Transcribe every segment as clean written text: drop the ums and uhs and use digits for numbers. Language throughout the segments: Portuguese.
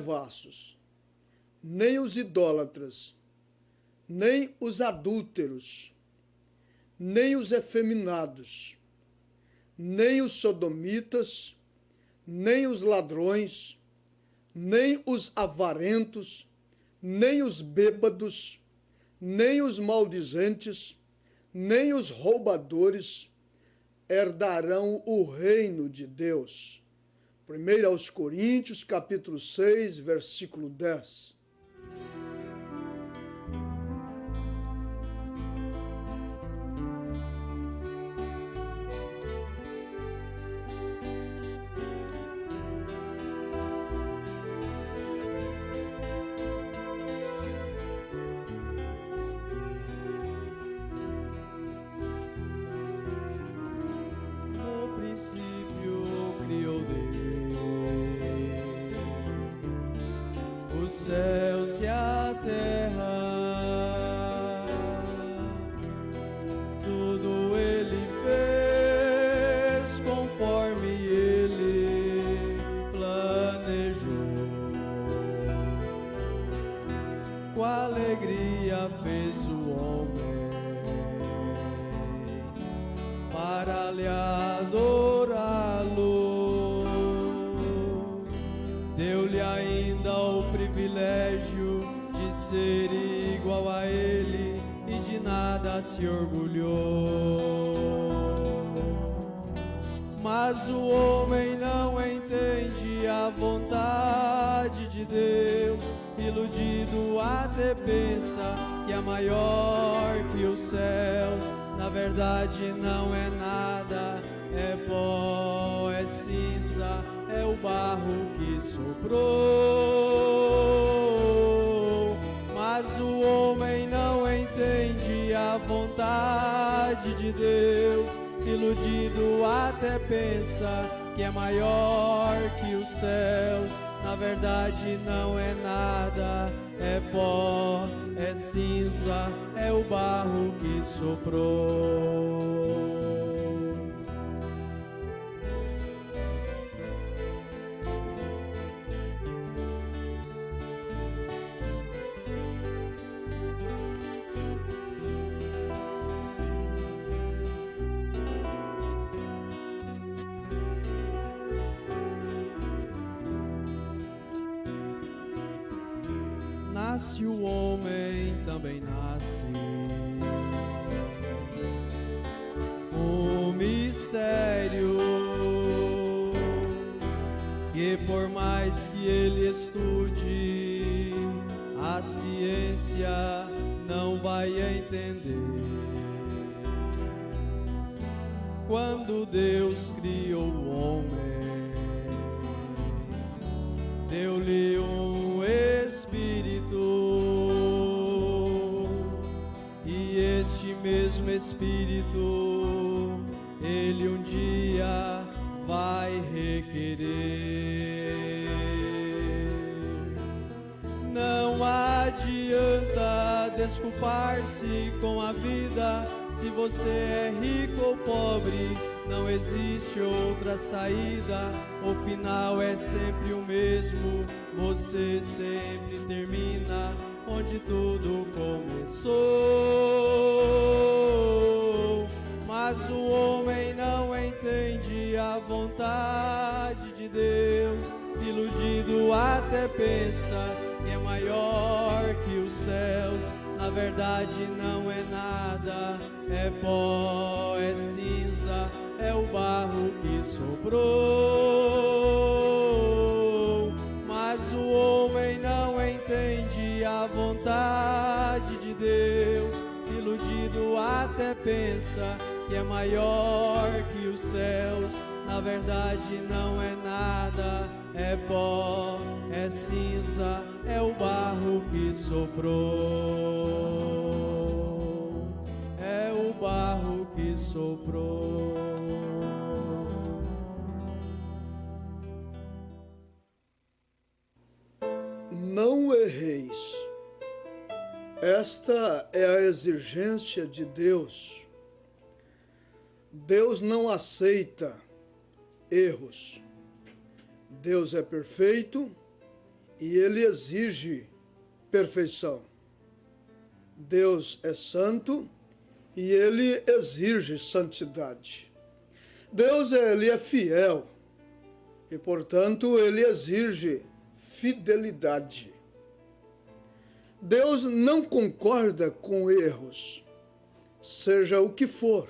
devassos, nem os idólatras, nem os adúlteros, nem os efeminados, nem os sodomitas, nem os ladrões, nem os avarentos, nem os bêbados, nem os maldizentes, nem os roubadores herdarão o reino de Deus. 1 aos Coríntios, capítulo 6, versículo 10. Os céus e a terra, tudo ele fez conforme ele planejou. Com alegria fez o homem para lhe adorá-lo. Deu-lhe ainda o privilégio de ser igual a ele e de nada se orgulhou. Mas o homem não entende a vontade de Deus, iludido até pensa que é maior que os céus. Na verdade não é nada, é pó, é cinza, é o barro que soprou. Mas o homem não entende a vontade de Deus, iludido até pensa que é maior que os céus. Na verdade não é nada, é pó, é cinza, é o barro que soprou. Nasce o homem, também nasce um mistério que, por mais que ele estude, a ciência não vai entender. Quando Deus criou o homem, deu-lhe um espírito, e este mesmo espírito ele um dia vai requerer. Não adianta desculpar-se com a vida, se você é rico ou pobre, não existe outra saída. O final é sempre o mesmo, você sempre termina onde tudo começou. Mas o homem não entende a vontade de Deus, iludido até pensa que é maior que os céus. Na verdade não é nada, é pó, é cinza, é o barro que soprou. Mas o homem não entende a vontade de Deus, iludido até pensa que é maior que os céus. Na verdade não é nada, é pó, é cinza, é o barro que soprou. É o barro que soprou. Não erreis. Esta é a exigência de Deus. Deus não aceita erros. Deus é perfeito e ele exige perfeição. Deus é santo e ele exige santidade. Deus ele é fiel e, portanto, ele exige fidelidade. Deus não concorda com erros, seja o que for.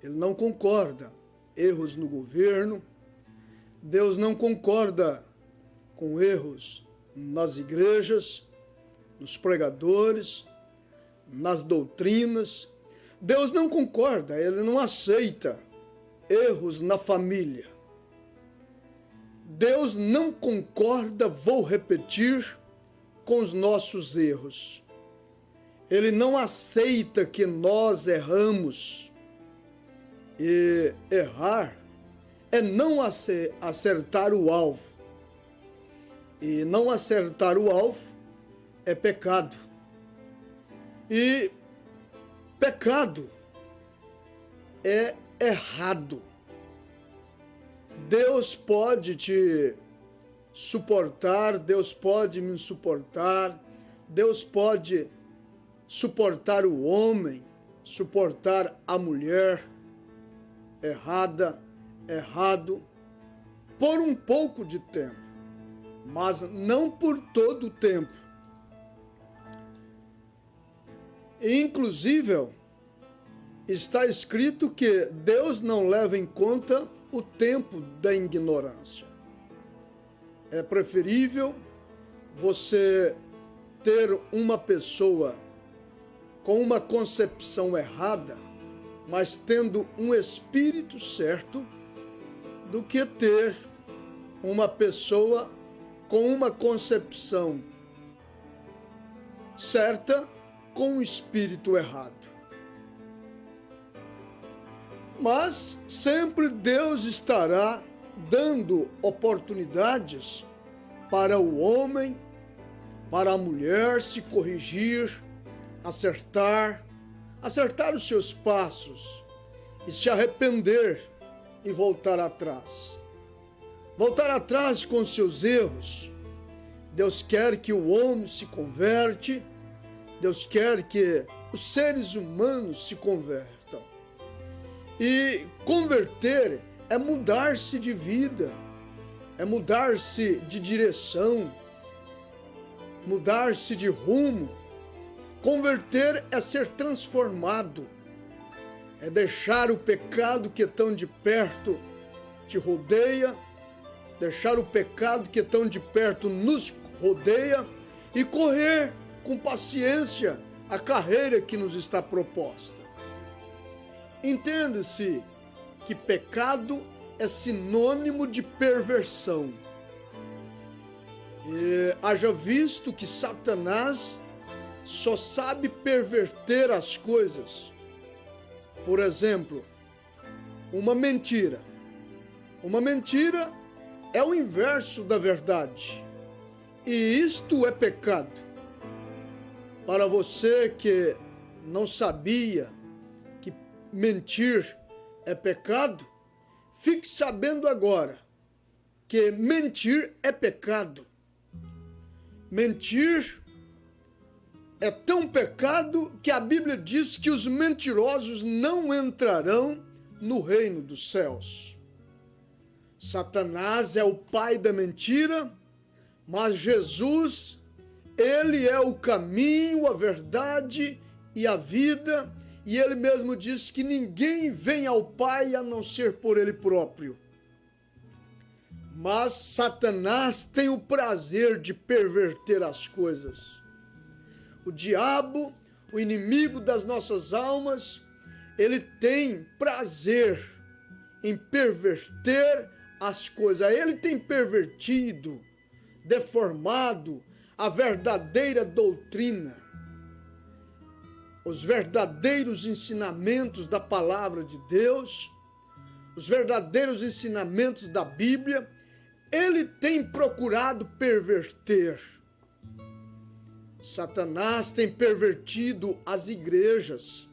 Ele não concorda. Erros no governo. Deus não concorda com erros nas igrejas, nos pregadores, nas doutrinas. Deus não concorda, ele não aceita erros na família. Deus não concorda, vou repetir, com os nossos erros. Ele não aceita que nós erramos. E errar é não acertar o alvo. E não acertar o alvo é pecado. E pecado é errado. Deus pode te suportar, Deus pode me suportar, Deus pode suportar o homem, suportar a mulher errada, errado, por um pouco de tempo, mas não por todo o tempo. Inclusive, está escrito que Deus não leva em conta o tempo da ignorância. É preferível você ter uma pessoa com uma concepção errada, mas tendo um espírito certo, do que ter uma pessoa com uma concepção certa, com um espírito errado. Mas sempre Deus estará dando oportunidades para o homem, para a mulher se corrigir, acertar os seus passos e se arrepender e voltar atrás. Voltar atrás com os seus erros. Deus quer que o homem se converte, Deus quer que os seres humanos se convertam. E converter é mudar-se de vida, é mudar-se de direção, mudar-se de rumo. Converter é ser transformado, é deixar o pecado que tão de perto te rodeia, deixar o pecado que tão de perto nos rodeia e correr com paciência a carreira que nos está proposta. Entende-se que pecado é sinônimo de perversão. E haja visto que Satanás só sabe perverter as coisas. Por exemplo, uma mentira. Uma mentira é o inverso da verdade. E isto é pecado. Para você que não sabia que mentir é pecado, fique sabendo agora que mentir é pecado. Mentir é tão pecado que a Bíblia diz que os mentirosos não entrarão no reino dos céus. Satanás é o pai da mentira, mas Jesus, ele é o caminho, a verdade e a vida, e ele mesmo diz que ninguém vem ao Pai a não ser por ele próprio. Mas Satanás tem o prazer de perverter as coisas. O diabo, o inimigo das nossas almas, ele tem prazer em perverter as coisas. Ele tem pervertido, deformado a verdadeira doutrina, os verdadeiros ensinamentos da palavra de Deus, os verdadeiros ensinamentos da Bíblia. Ele tem procurado perverter. Satanás tem pervertido as igrejas.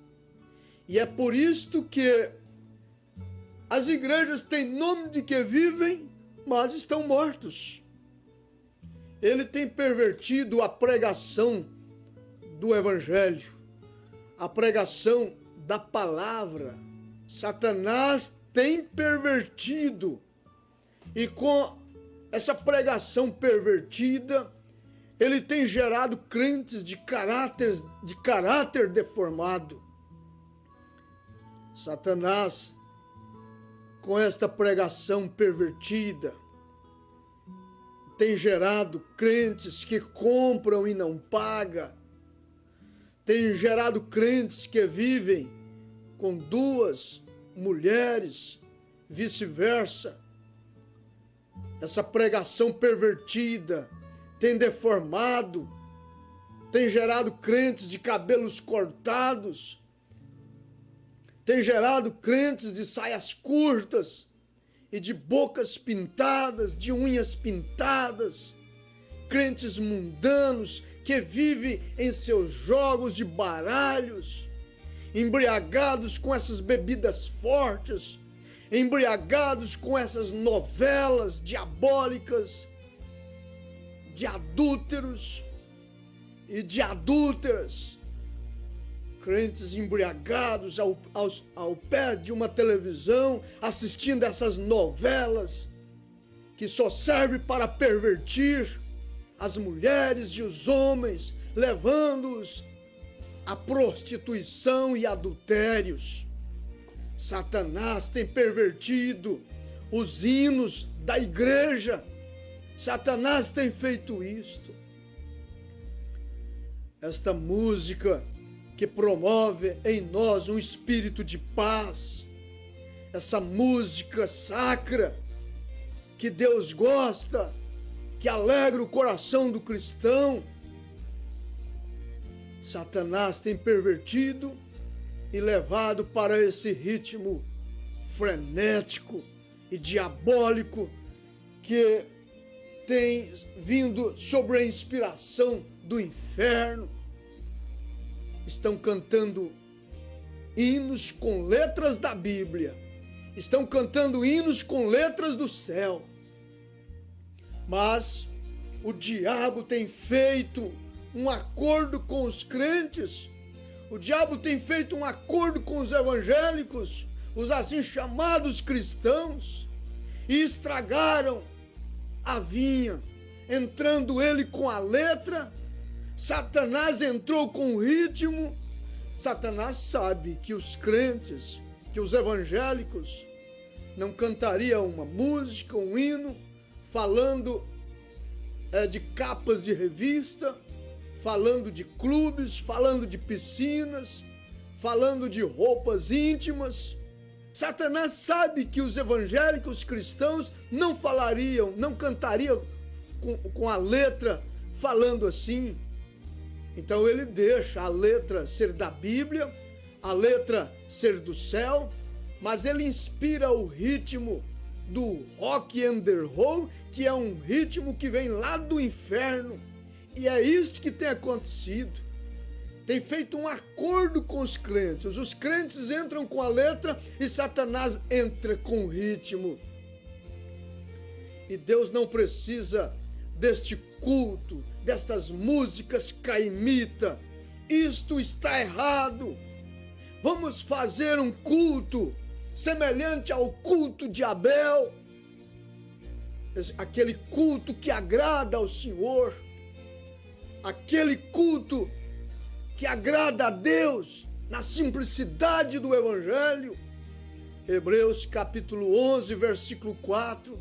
E é por isto que as igrejas têm nome de que vivem, mas estão mortos. ele tem pervertido a pregação do evangelho, a pregação da palavra. Satanás tem pervertido, e com essa pregação pervertida, ele tem gerado crentes de caráter deformado. Satanás, com esta pregação pervertida, tem gerado crentes que compram e não pagam, tem gerado crentes que vivem com duas mulheres, vice-versa. Essa pregação pervertida tem deformado, tem gerado crentes de cabelos cortados, tem gerado crentes de saias curtas e de bocas pintadas, de unhas pintadas, crentes mundanos que vivem em seus jogos de baralhos, embriagados com essas bebidas fortes, embriagados com essas novelas diabólicas de adúlteros e de adúlteras, crentes embriagados ao pé de uma televisão, assistindo essas novelas que só servem para pervertir as mulheres e os homens, levando-os à prostituição e adultérios. Satanás tem pervertido os hinos da igreja. Satanás tem feito isto. Esta música que promove em nós um espírito de paz, essa música sacra que Deus gosta, que alegra o coração do cristão, Satanás tem pervertido e levado para esse ritmo frenético e diabólico que tem vindo sobre a inspiração do inferno. Estão cantando hinos com letras da Bíblia, estão cantando hinos com letras do céu, mas o diabo tem feito um acordo com os crentes. O diabo tem feito um acordo com os evangélicos, os assim chamados cristãos, e estragaram a vinha, entrando ele com a letra. Satanás entrou com o ritmo. Satanás sabe que os crentes, que os evangélicos não cantariam uma música, um hino, falando de capas de revista, falando de clubes, falando de piscinas, falando de roupas íntimas. Satanás sabe que os evangélicos cristãos não falariam, não cantariam com a letra falando assim. Então ele deixa a letra ser da Bíblia, a letra ser do céu, mas ele inspira o ritmo do rock and roll, que é um ritmo que vem lá do inferno. E é isso que tem acontecido. Tem feito um acordo com os crentes. Os crentes entram com a letra e Satanás entra com o ritmo. E Deus não precisa deste culto, destas músicas caimita. Isto está errado. Vamos fazer um culto semelhante ao culto de Abel, aquele culto que agrada ao Senhor, aquele culto que agrada a Deus na simplicidade do Evangelho. Hebreus capítulo 11, versículo 4,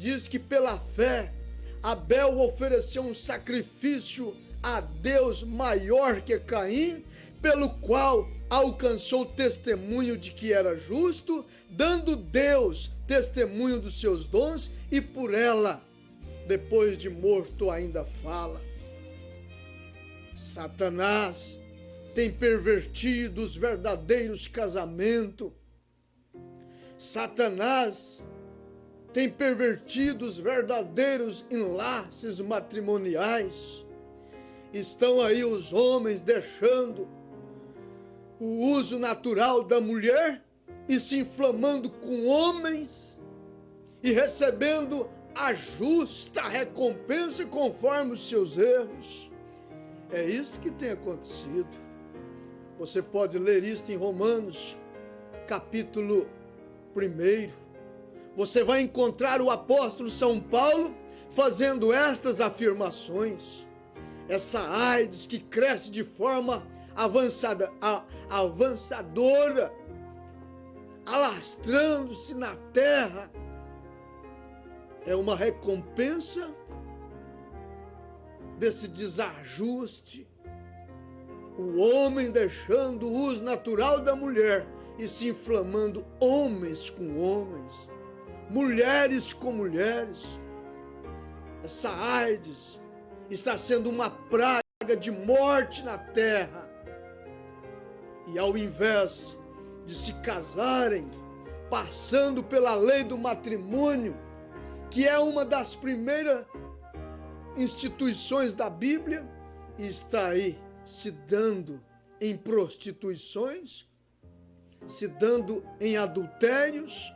diz que pela fé Abel ofereceu um sacrifício a Deus maior que Caim, pelo qual alcançou testemunho de que era justo, dando Deus testemunho dos seus dons, e por ela, depois de morto, ainda fala. Satanás tem pervertido os verdadeiros casamentos. Satanás tem pervertido os verdadeiros enlaces matrimoniais. Estão aí os homens deixando o uso natural da mulher e se inflamando com homens e recebendo a justa recompensa conforme os seus erros. É isso que tem acontecido. Você pode ler isso em Romanos, capítulo 1. Você vai encontrar o apóstolo São Paulo fazendo estas afirmações. Essa AIDS que cresce de forma avançadora, alastrando-se na terra, é uma recompensa desse desajuste. O homem deixando o uso natural da mulher e se inflamando, homens com homens, mulheres com mulheres. Essa AIDS está sendo uma praga de morte na terra. E ao invés de se casarem, passando pela lei do matrimônio, que é uma das primeiras instituições da Bíblia, e está aí se dando em prostituições, se dando em adultérios,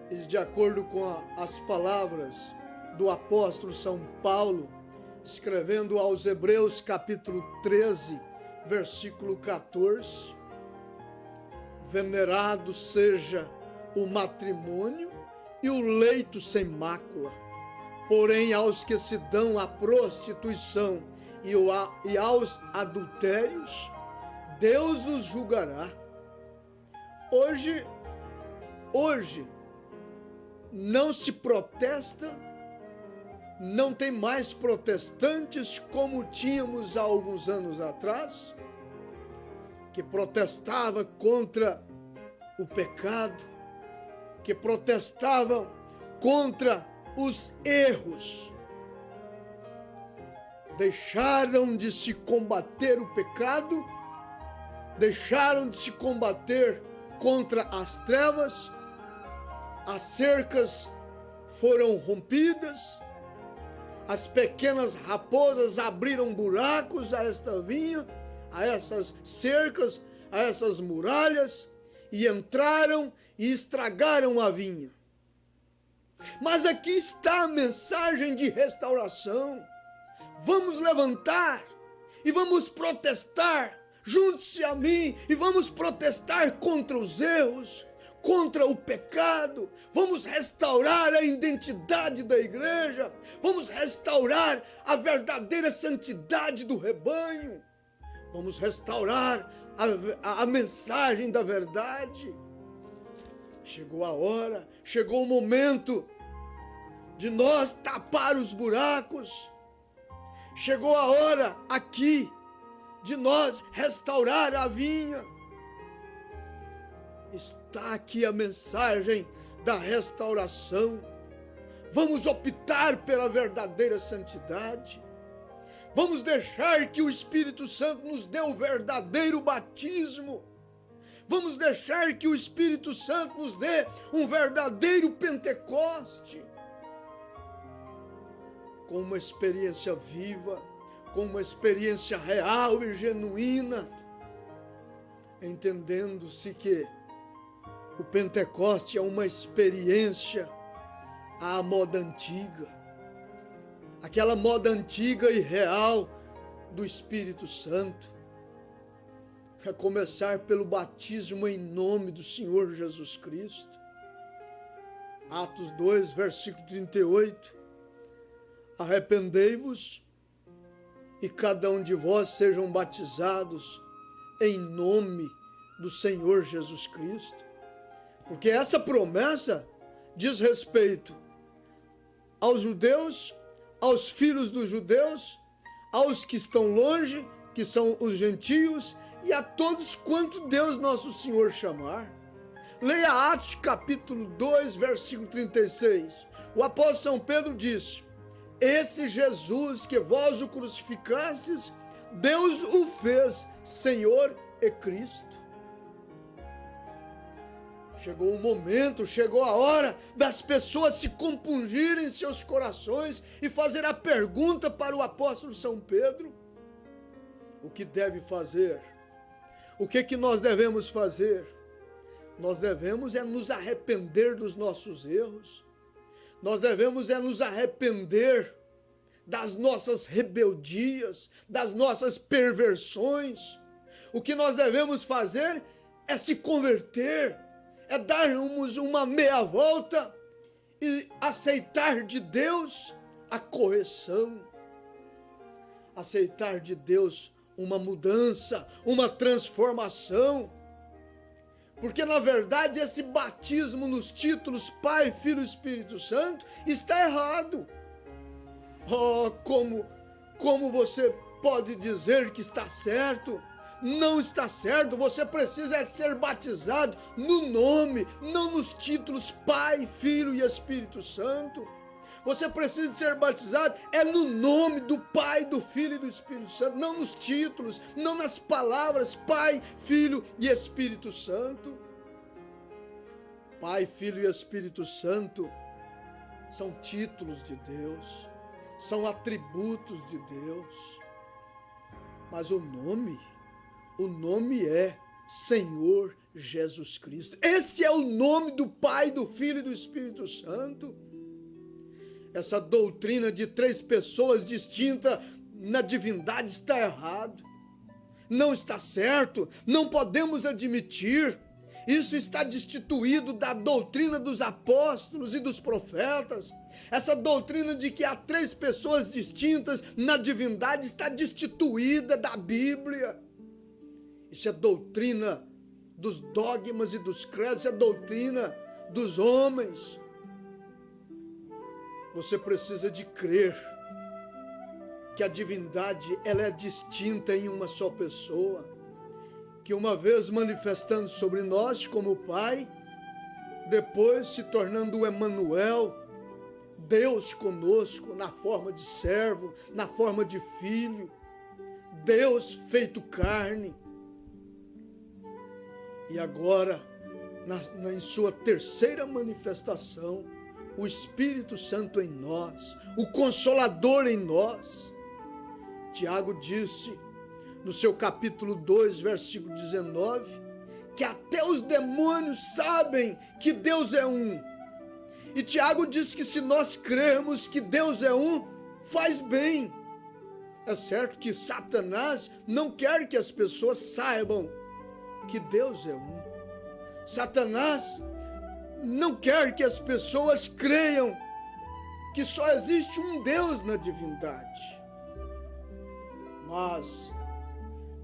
e de acordo com as palavras do apóstolo São Paulo, escrevendo aos Hebreus capítulo 13, versículo 14, venerado seja o matrimônio e o leito sem mácula, porém aos que se dão à prostituição e aos adultérios, Deus os julgará. Hoje não se protesta, não tem mais protestantes como tínhamos há alguns anos atrás, que protestava contra o pecado, que protestavam contra os erros. Deixaram de se combater o pecado, deixaram de se combater contra as trevas, as cercas foram rompidas, as pequenas raposas abriram buracos a esta vinha, a essas cercas, a essas muralhas, e entraram e estragaram a vinha. Mas aqui está a mensagem de restauração. Vamos levantar e vamos protestar. Junte-se a mim e vamos protestar contra os erros, contra o pecado. Vamos restaurar a identidade da igreja. Vamos restaurar a verdadeira santidade do rebanho. Vamos restaurar a mensagem da verdade. Chegou a hora, chegou o momento de nós tapar os buracos. Chegou a hora aqui de nós restaurar a vinha. Está aqui a mensagem da restauração. Vamos optar pela verdadeira santidade. Vamos deixar que o Espírito Santo nos dê o verdadeiro batismo. Vamos deixar que o Espírito Santo nos dê um verdadeiro Pentecoste. Com uma experiência viva, com uma experiência real e genuína, entendendo-se que o Pentecoste é uma experiência à moda antiga, aquela moda antiga e real do Espírito Santo, a começar pelo batismo em nome do Senhor Jesus Cristo. Atos 2, versículo 38, arrependei-vos e cada um de vós sejam batizados em nome do Senhor Jesus Cristo. Porque essa promessa diz respeito aos judeus, aos filhos dos judeus, aos que estão longe, que são os gentios, e a todos quanto Deus nosso Senhor chamar. Leia Atos capítulo 2, versículo 36. O apóstolo São Pedro disse: esse Jesus que vós o crucificastes, Deus o fez Senhor e Cristo. Chegou o momento, chegou a hora das pessoas se compungirem em seus corações e fazer a pergunta para o apóstolo São Pedro: o que deve fazer? O que nós devemos fazer? Nós devemos nos arrepender dos nossos erros. Nós devemos nos arrepender das nossas rebeldias, das nossas perversões. O que nós devemos fazer é se converter, é darmos uma meia volta e aceitar de Deus a correção, aceitar de Deus uma mudança, uma transformação. Porque, na verdade, esse batismo nos títulos Pai, Filho e Espírito Santo está errado. Oh, como você pode dizer que está certo? Não está certo. Você precisa ser batizado no nome, não nos títulos Pai, Filho e Espírito Santo. Você precisa ser batizado no nome do Pai, do Filho e do Espírito Santo, não nos títulos, não nas palavras Pai, Filho e Espírito Santo. Pai, Filho e Espírito Santo são títulos de Deus, são atributos de Deus. Mas o nome é Senhor Jesus Cristo. Esse é o nome do Pai, do Filho e do Espírito Santo. Essa doutrina de 3 pessoas distintas na divindade está errado. Não está certo, não podemos admitir. Isso está destituído da doutrina dos apóstolos e dos profetas. Essa doutrina de que há 3 pessoas distintas na divindade está destituída da Bíblia. Isso é doutrina dos dogmas e dos credos, isso é doutrina dos homens. Você precisa de crer que a divindade ela é distinta em uma só pessoa, que uma vez manifestando sobre nós como Pai, depois se tornando o Emanuel, Deus conosco na forma de servo, na forma de filho, Deus feito carne. E agora, em sua terceira manifestação, o Espírito Santo em nós, o Consolador em nós. Tiago disse, no seu capítulo 2, versículo 19, que até os demônios sabem que Deus é um. E Tiago diz que se nós crermos que Deus é um, faz bem. É certo que Satanás não quer que as pessoas saibam que Deus é um. Satanás não quer que as pessoas creiam que só existe um Deus na divindade. Mas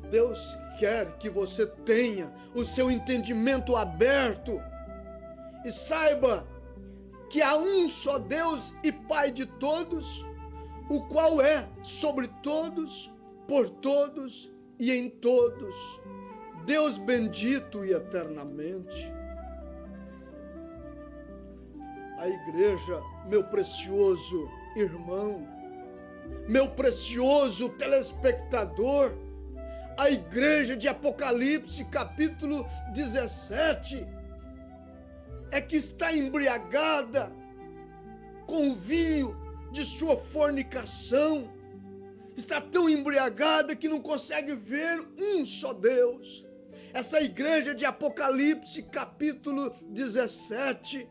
Deus quer que você tenha o seu entendimento aberto e saiba que há um só Deus e Pai de todos, o qual é sobre todos, por todos e em todos, Deus bendito e eternamente. A igreja, meu precioso irmão, meu precioso telespectador, a igreja de Apocalipse, capítulo 17, é que está embriagada com o vinho de sua fornicação, está tão embriagada que não consegue ver um só Deus. Essa igreja de Apocalipse, capítulo 17,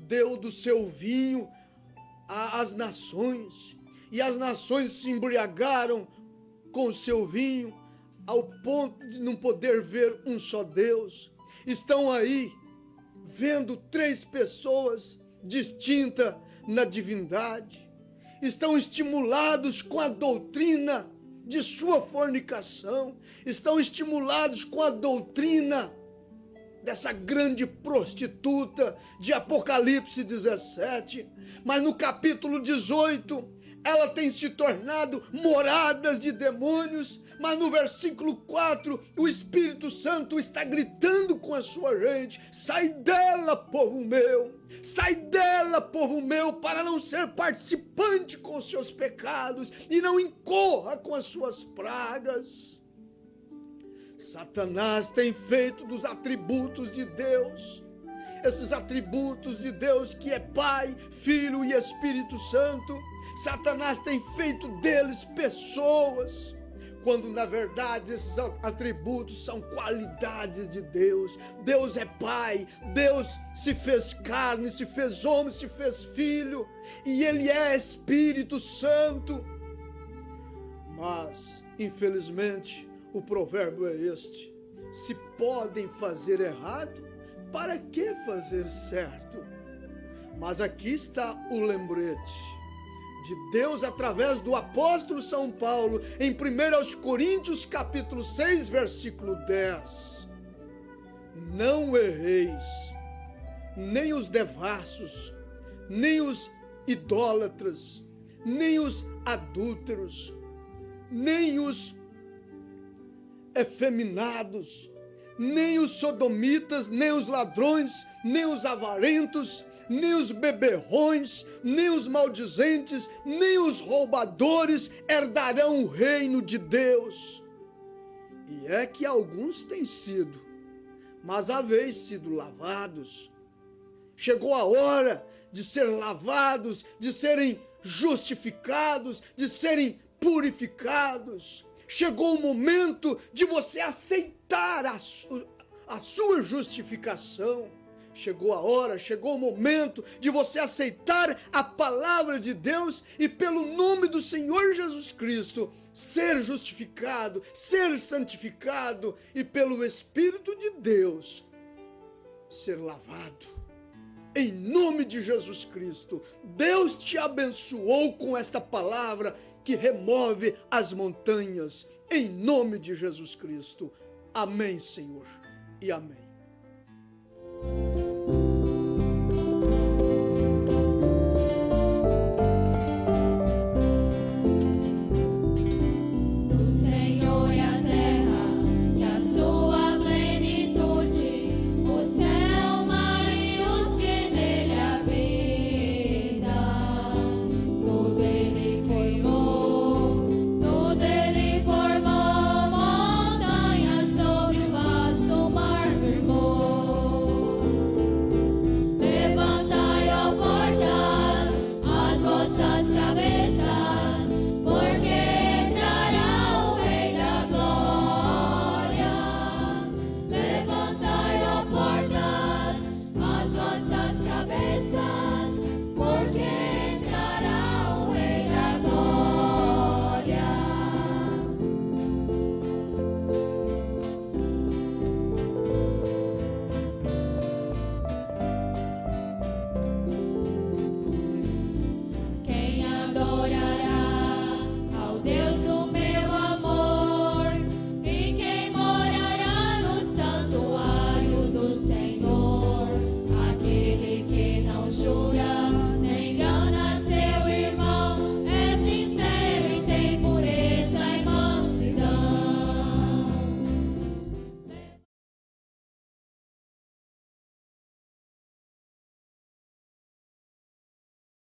deu do seu vinho às nações, e as nações se embriagaram com o seu vinho, ao ponto de não poder ver um só Deus. Estão aí, vendo 3 pessoas distintas na divindade, estão estimulados com a doutrina de sua fornicação, estão estimulados com a doutrina dessa grande prostituta de Apocalipse 17, mas no capítulo 18, ela tem se tornado moradas de demônios, mas no versículo 4, o Espírito Santo está gritando com a sua gente: sai dela, povo meu, sai dela, povo meu, para não ser participante com os seus pecados e não incorra com as suas pragas. Satanás tem feito dos atributos de Deus, esses atributos de Deus que é Pai, Filho e Espírito Santo, Satanás tem feito deles pessoas quando na verdade esses atributos são qualidades de Deus. Deus é Pai, Deus se fez carne, se fez homem, se fez filho, e Ele é Espírito Santo. Mas, infelizmente, o provérbio é este: se podem fazer errado, para que fazer certo? Mas aqui está o lembrete de Deus através do apóstolo São Paulo em 1 Coríntios capítulo 6, versículo 10. Não erreis, nem os devassos, nem os idólatras, nem os adúlteros, nem os efeminados, nem os sodomitas, nem os ladrões, nem os avarentos, nem os beberrões, nem os maldizentes, nem os roubadores herdarão o reino de Deus. E é que alguns têm sido, mas haveis sido lavados. Chegou a hora de ser lavados, de serem justificados, de serem purificados. Chegou o momento de você aceitar a sua justificação. Chegou a hora, chegou o momento de você aceitar a palavra de Deus e, pelo nome do Senhor Jesus Cristo, ser justificado, ser santificado e, pelo Espírito de Deus, ser lavado. Em nome de Jesus Cristo, Deus te abençoou com esta palavra que remove as montanhas. Em nome de Jesus Cristo. Amém, Senhor, e amém.